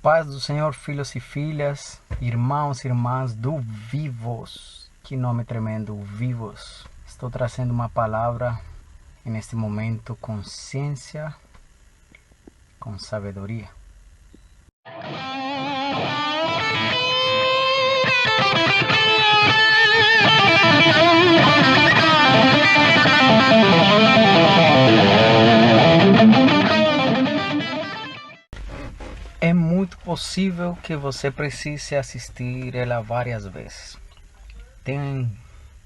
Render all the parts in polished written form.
Paz do Senhor, filhos e filhas, irmãos e irmãs do Vivos. Que nome tremendo, Vivos. Estou trazendo uma palavra neste momento com ciência, com sabedoria. É muito possível que você precise assistir ela várias vezes. Tem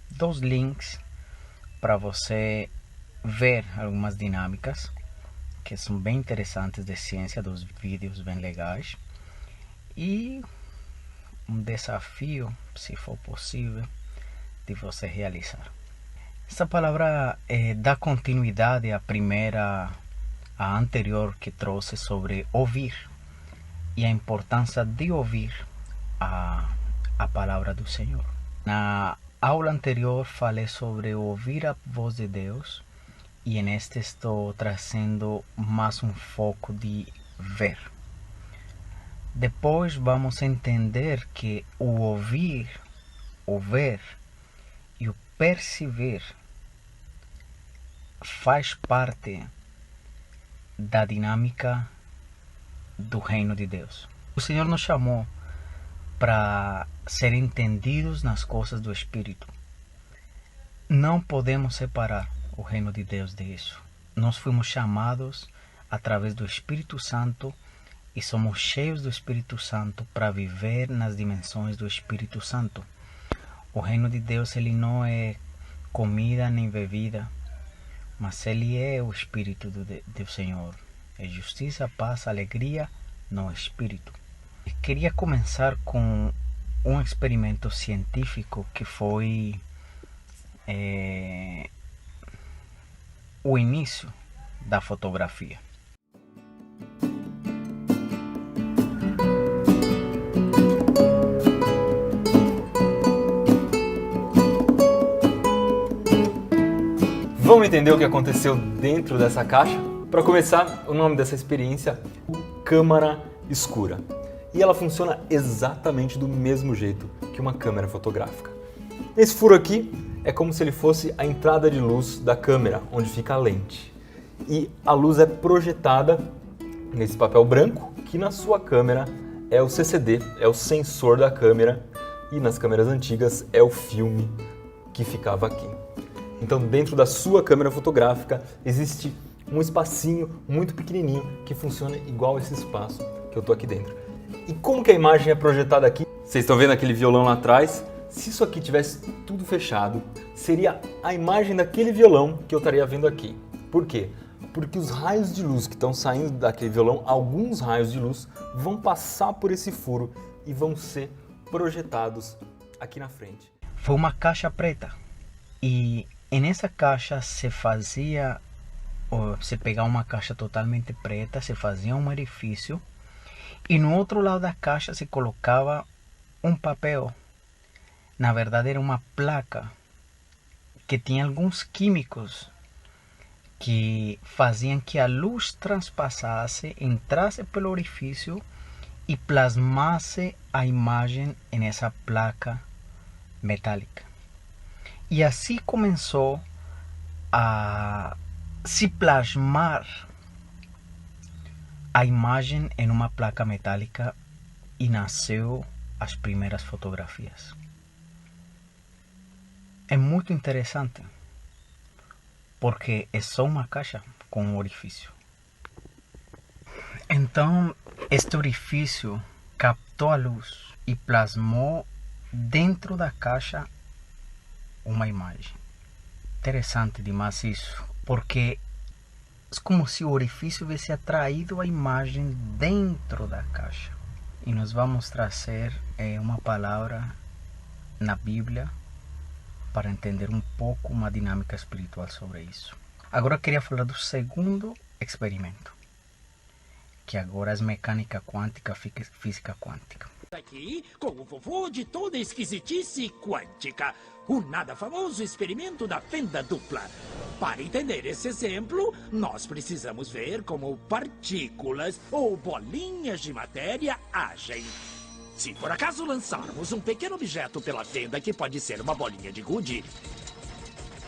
dois links para você ver algumas dinâmicas que são bem interessantes de ciência, dos vídeos bem legais. E um desafio, se for possível, de você realizar. Essa palavra dá continuidade à anterior que trouxe sobre ouvir e a importância de ouvir a palavra do Senhor. Na aula anterior falei sobre ouvir a voz de Deus e neste estou trazendo mais um foco de ver. Depois vamos entender que o ouvir, o ver e o perceber faz parte da dinâmica do reino de Deus. O Senhor nos chamou para ser entendidos nas coisas do Espírito. Não podemos separar o reino de Deus disso. Nós fomos chamados através do Espírito Santo e somos cheios do Espírito Santo para viver nas dimensões do Espírito Santo. O reino de Deus, ele não é comida nem bebida, mas ele é o Espírito do Senhor. É justiça, paz, alegria no Espírito. Eu queria começar com um experimento científico que foi o início da fotografia. Vamos entender o que aconteceu dentro dessa caixa? Para começar, o nome dessa experiência é câmara escura. E ela funciona exatamente do mesmo jeito que uma câmera fotográfica. Esse furo aqui é como se ele fosse a entrada de luz da câmera, onde fica a lente. E a luz é projetada nesse papel branco, que na sua câmera é o CCD, é o sensor da câmera, e nas câmeras antigas é o filme que ficava aqui. Então, dentro da sua câmera fotográfica existe um espacinho muito pequenininho que funciona igual esse espaço que eu estou aqui dentro. E como que a imagem é projetada aqui? Vocês estão vendo aquele violão lá atrás? Se isso aqui tivesse tudo fechado, seria a imagem daquele violão que eu estaria vendo aqui. Por quê? Porque os raios de luz que estão saindo daquele violão, alguns raios de luz, vão passar por esse furo e vão ser projetados aqui na frente. Foi uma caixa preta e nessa caixa se pegar uma caixa totalmente preta, se fazia um orifício e no outro lado da caixa se colocava um papel. Na verdade era uma placa que tinha alguns químicos que faziam que a luz transpassasse, entrasse pelo orifício e plasmasse a imagem nessa placa metálica. E assim começou a se plasmar a imagem em uma placa metálica e nasceu as primeiras fotografias. É muito interessante, porque é só uma caixa com um orifício. Então, este orifício captou a luz e plasmou dentro da caixa uma imagem. Interessante demais isso, porque é como se o orifício tivesse atraído a imagem dentro da caixa. E nós vamos trazer uma palavra na Bíblia para entender um pouco uma dinâmica espiritual sobre isso. Agora eu queria falar do segundo experimento, que agora é mecânica quântica, física quântica. Aqui com o vovô de toda esquisitice quântica. o nada famoso experimento da fenda dupla. Para entender esse exemplo, nós precisamos ver como partículas ou bolinhas de matéria agem. Se por acaso lançarmos um pequeno objeto pela fenda, que pode ser uma bolinha de gude,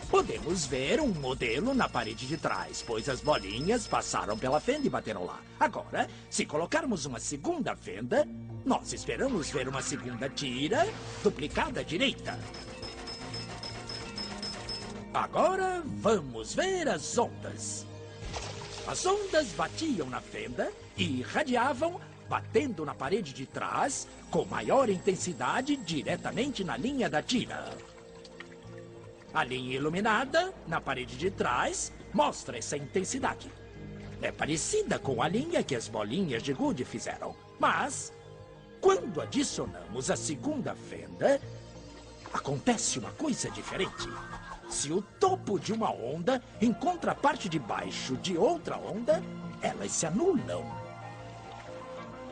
podemos ver um modelo na parede de trás, pois as bolinhas passaram pela fenda e bateram lá. Agora, se colocarmos uma segunda fenda, nós esperamos ver uma segunda tira duplicada à direita. Agora, vamos ver as ondas. As ondas batiam na fenda e irradiavam, batendo na parede de trás, com maior intensidade diretamente na linha da tira. A linha iluminada, na parede de trás, mostra essa intensidade. É parecida com a linha que as bolinhas de gude fizeram. Mas, quando adicionamos a segunda fenda, acontece uma coisa diferente. Se o topo de uma onda encontra a parte de baixo de outra onda, elas se anulam.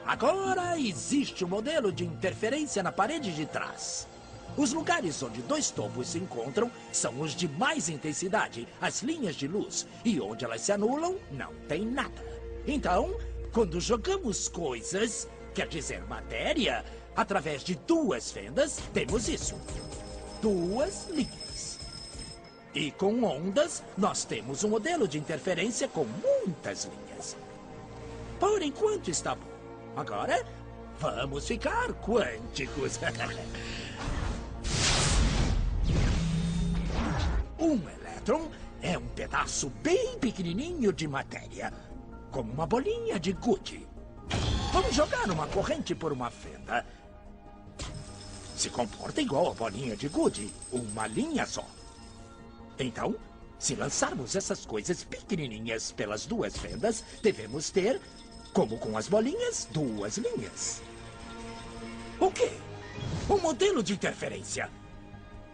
Agora existe um modelo de interferência na parede de trás. Os lugares onde dois topos se encontram são os de mais intensidade, as linhas de luz, e onde elas se anulam, não tem nada. Então, quando jogamos coisas, quer dizer matéria, através de duas fendas, temos isso. Duas linhas. E com ondas, nós temos um modelo de interferência com muitas linhas. Por enquanto está bom. Agora, vamos ficar quânticos. Um elétron é um pedaço bem pequenininho de matéria, como uma bolinha de gude. Vamos jogar uma corrente por uma fenda. Se comporta igual a bolinha de gude, uma linha só. Então, se lançarmos essas coisas pequenininhas pelas duas fendas, devemos ter, como com as bolinhas, duas linhas. O quê? Um modelo de interferência.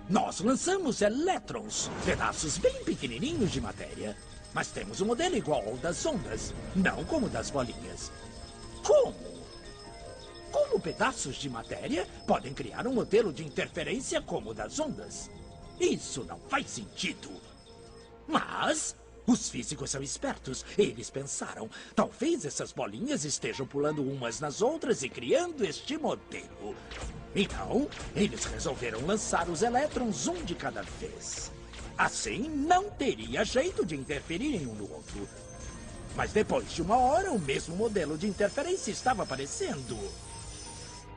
Nós lançamos elétrons, pedaços bem pequenininhos de matéria. Mas temos um modelo igual ao das ondas, não como o das bolinhas. Como? Como pedaços de matéria podem criar um modelo de interferência como o das ondas? Isso não faz sentido. Mas os físicos são espertos. Eles pensaram, talvez essas bolinhas estejam pulando umas nas outras e criando este modelo. Então, eles resolveram lançar os elétrons um de cada vez. Assim, não teria jeito de interferirem um no outro. Mas depois de uma hora, o mesmo modelo de interferência estava aparecendo.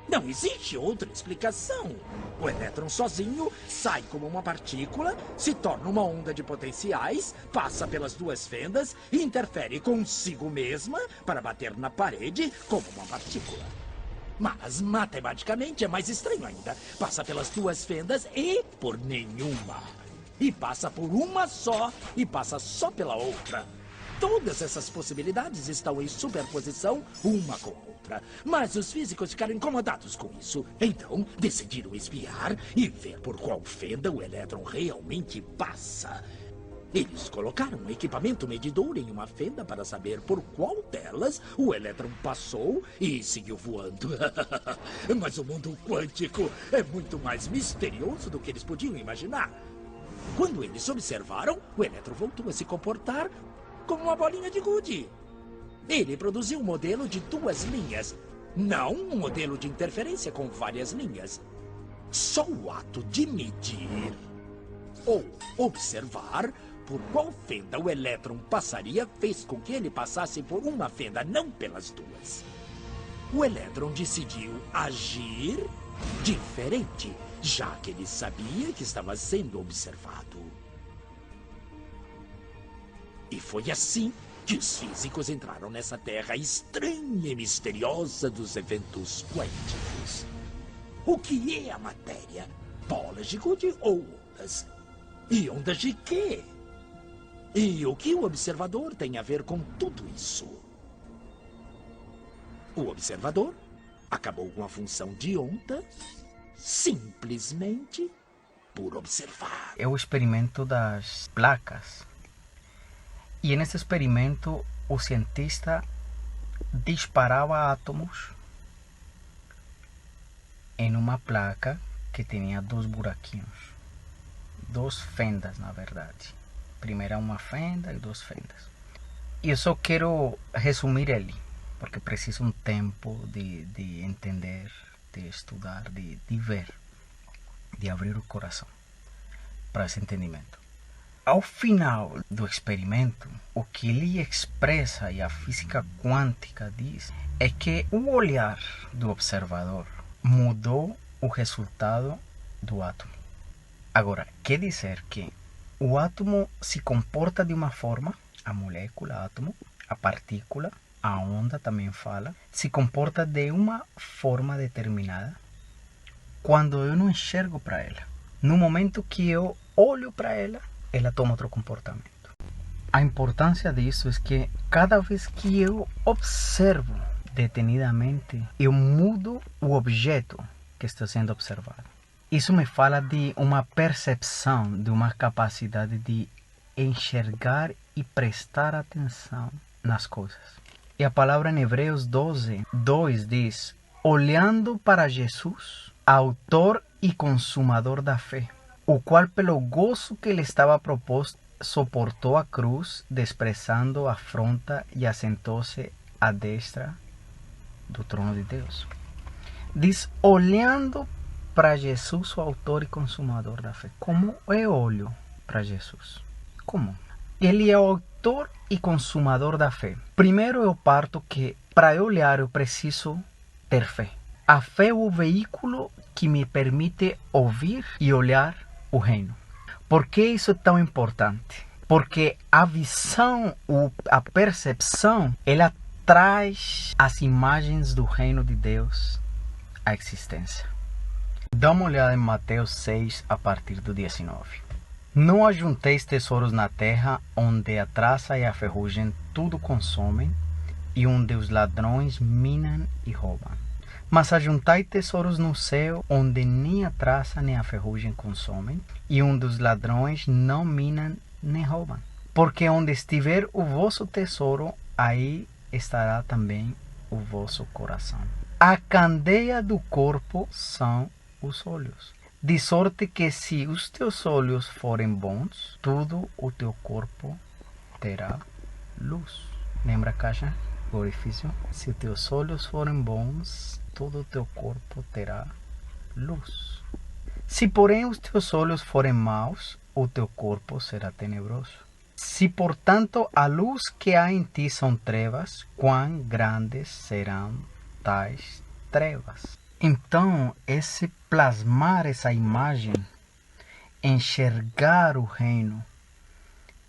Não existe outra explicação. O elétron sozinho sai como uma partícula, se torna uma onda de potenciais, passa pelas duas fendas e interfere consigo mesma para bater na parede como uma partícula. Mas, matematicamente, é mais estranho ainda. Passa pelas duas fendas e por nenhuma. E passa por uma só e passa só pela outra. Todas essas possibilidades estão em superposição uma com a outra. Mas os físicos ficaram incomodados com isso. Então, decidiram espiar e ver por qual fenda o elétron realmente passa. Eles colocaram um equipamento medidor em uma fenda para saber por qual delas o elétron passou e seguiu voando. Mas o mundo quântico é muito mais misterioso do que eles podiam imaginar. Quando eles observaram, o elétron voltou a se comportar como uma bolinha de gude. Ele produziu um modelo de duas linhas, não um modelo de interferência com várias linhas. Só o ato de medir ou observar por qual fenda o elétron passaria fez com que ele passasse por uma fenda, não pelas duas. O elétron decidiu agir diferente, já que ele sabia que estava sendo observado. E foi assim que os físicos entraram nessa terra estranha e misteriosa dos eventos quânticos. O que é a matéria? Bolas de gude ou ondas? E ondas de quê? E o que o observador tem a ver com tudo isso? O observador acabou com a função de onda simplesmente por observar. É o experimento das placas. E nesse experimento, o cientista disparava átomos em uma placa que tinha dois buraquinhos. duas fendas, na verdade. Primeiro uma fenda e duas fendas. E eu só quero resumir ele, porque preciso um tempo de entender, de estudar, de ver, de abrir o coração para esse entendimento. Ao final do experimento, o que ele expressa e a física quântica diz é que o olhar do observador mudou o resultado do átomo. Agora, quer dizer que o átomo se comporta de uma forma, a molécula, átomo, a partícula, a onda também fala, se comporta de uma forma determinada quando eu não enxergo para ela. No momento que eu olho para ela, ela toma outro comportamento. A importância disso é que cada vez que eu observo detenidamente, eu mudo o objeto que está sendo observado. Isso me fala de uma percepção, de uma capacidade de enxergar e prestar atenção nas coisas. E a palavra em Hebreus 12:2 diz: olhando para Jesus, autor e consumador da fé, o qual pelo gozo que lhe estava proposto, soportou a cruz, desprezando a afronta e assentou-se à destra do trono de Deus. Diz, olhando para Jesus, o autor e consumador da fé. Como eu olho para Jesus? Como? Ele é o autor e consumador da fé. Primeiro eu parto que para eu olhar eu preciso ter fé. A fé é o veículo que me permite ouvir e olhar o reino. Por que isso é tão importante? Porque a visão, a percepção, ela traz as imagens do reino de Deus à existência. Dá uma olhada em Mateus 6, a partir do 19. Não ajunteis tesouros na terra, onde a traça e a ferrugem tudo consomem, e onde os ladrões minam e roubam. Mas ajuntai tesouros no céu, onde nem a traça nem a ferrugem consomem, e onde os ladrões não minam nem roubam. Porque onde estiver o vosso tesouro, aí estará também o vosso coração. A candeia do corpo são os olhos. De sorte que se os teus olhos forem bons, todo o teu corpo terá luz. Lembra a caixa? O orifício? Se os teus olhos forem bons, todo o teu corpo terá luz. Se porém os teus olhos forem maus, o teu corpo será tenebroso. Se portanto a luz que há em ti são trevas, quão grandes serão tais trevas? Então, esse plasmar essa imagem, enxergar o reino,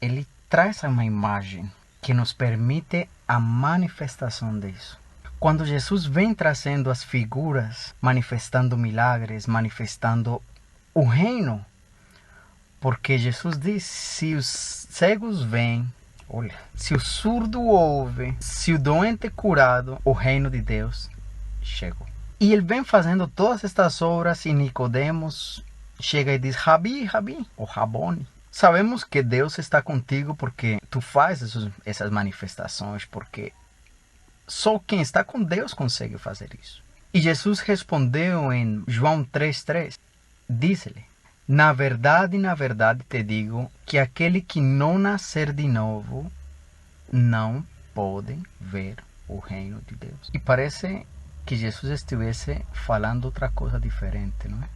ele traz uma imagem que nos permite a manifestação disso. Quando Jesus vem trazendo as figuras, manifestando milagres, manifestando o reino, porque Jesus diz, se os cegos veem, olha, se o surdo ouve, se o doente é curado, o reino de Deus chegou. E ele vem fazendo todas estas obras e Nicodemos chega e diz, Rabi, Rabi, ou Rabone. Sabemos que Deus está contigo porque tu fazes essas manifestações, porque só quem está com Deus consegue fazer isso. E Jesus respondeu em João 3:3, disse-lhe, na verdade te digo que aquele que não nascer de novo não pode ver o reino de Deus. E parece que Jesus estivesse falando outra coisa diferente, não é?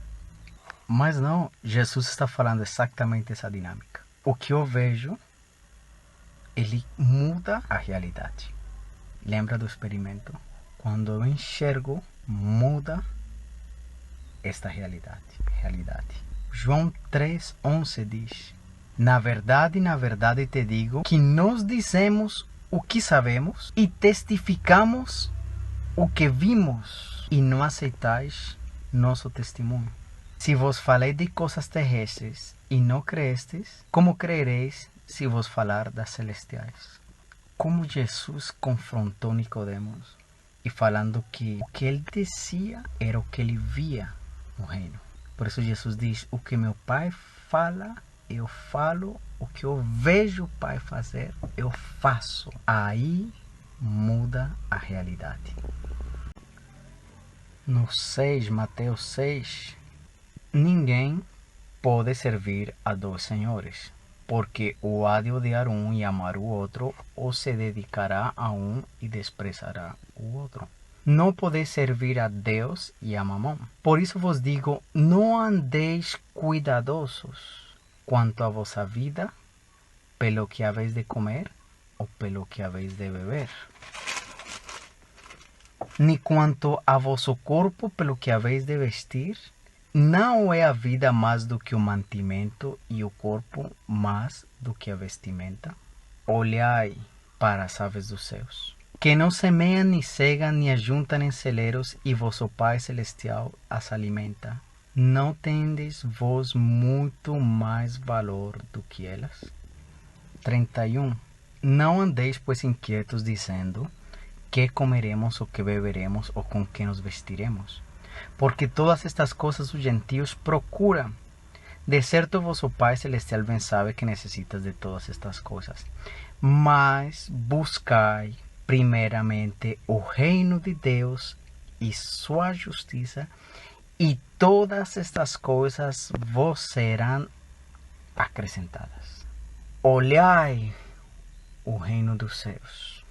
Mas não, Jesus está falando exatamente essa dinâmica. O que eu vejo, ele muda a realidade. Lembra do experimento? Quando eu enxergo, muda esta realidade. João 3:11 diz, na verdade te digo que nós dizemos o que sabemos e testificamos o que vimos e não aceitais nosso testemunho. Se vos falei de coisas terrestres e não creestes, como creereis se vos falar das celestiais? Como Jesus confrontou Nicodemos e falando que o que ele dizia era o que ele via no reino. Por isso Jesus diz, o que meu Pai fala, eu falo, o que eu vejo o Pai fazer, eu faço. Aí muda a realidade. No 6, Mateus 6, ninguém pode servir a dois senhores, porque o há de odiar um e amar o outro, ou se dedicará a um e desprezará o outro. Não podeis servir a Deus e a Mamón. Por isso vos digo, não andeis cuidadosos quanto a vossa vida, pelo que haveis de comer ou pelo que haveis de beber, ni quanto a vosso corpo, pelo que haveis de vestir. Não é a vida mais do que o mantimento e o corpo mais do que a vestimenta? Olhai para as aves dos céus, que não semeiam, nem cegam, nem ajuntam em celeiros, e vosso Pai Celestial as alimenta. Não tendes vós muito mais valor do que elas? 31. Não andeis, pois, inquietos, dizendo: que comeremos, ou que beberemos, ou com que nos vestiremos? Porque todas estas coisas os gentios procuram. De certo, vosso Pai Celestial bem sabe que necessitas de todas estas coisas. Mas buscai primeiramente o reino de Deus e sua justiça, e todas estas coisas vos serão acrescentadas. Olhai o reino dos céus.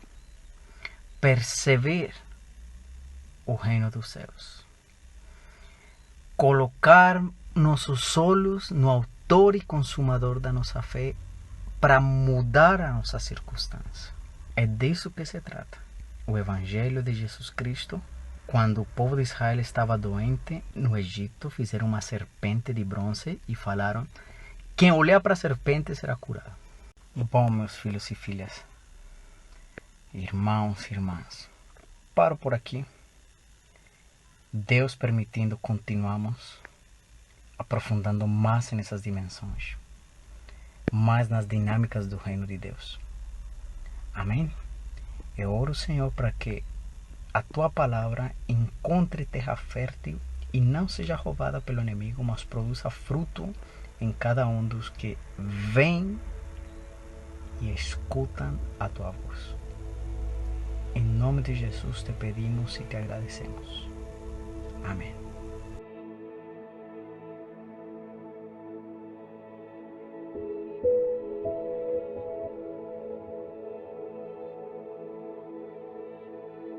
Perceber o reino dos céus. Colocar nossos olhos no autor e consumador da nossa fé para mudar a nossa circunstância. É disso que se trata. O Evangelho de Jesus Cristo, quando o povo de Israel estava doente no Egito, fizeram uma serpente de bronze e falaram: quem olhar para a serpente será curado. Bom, meus filhos e filhas, irmãos e irmãs, paro por aqui. Deus permitindo, continuamos aprofundando mais nessas dimensões, mais nas dinâmicas do reino de Deus. Amém? Eu oro, Senhor, para que a tua palavra encontre terra fértil e não seja roubada pelo inimigo, mas produza fruto em cada um dos que vêm e escutam a tua voz. Em nome de Jesus te pedimos e te agradecemos. Amém.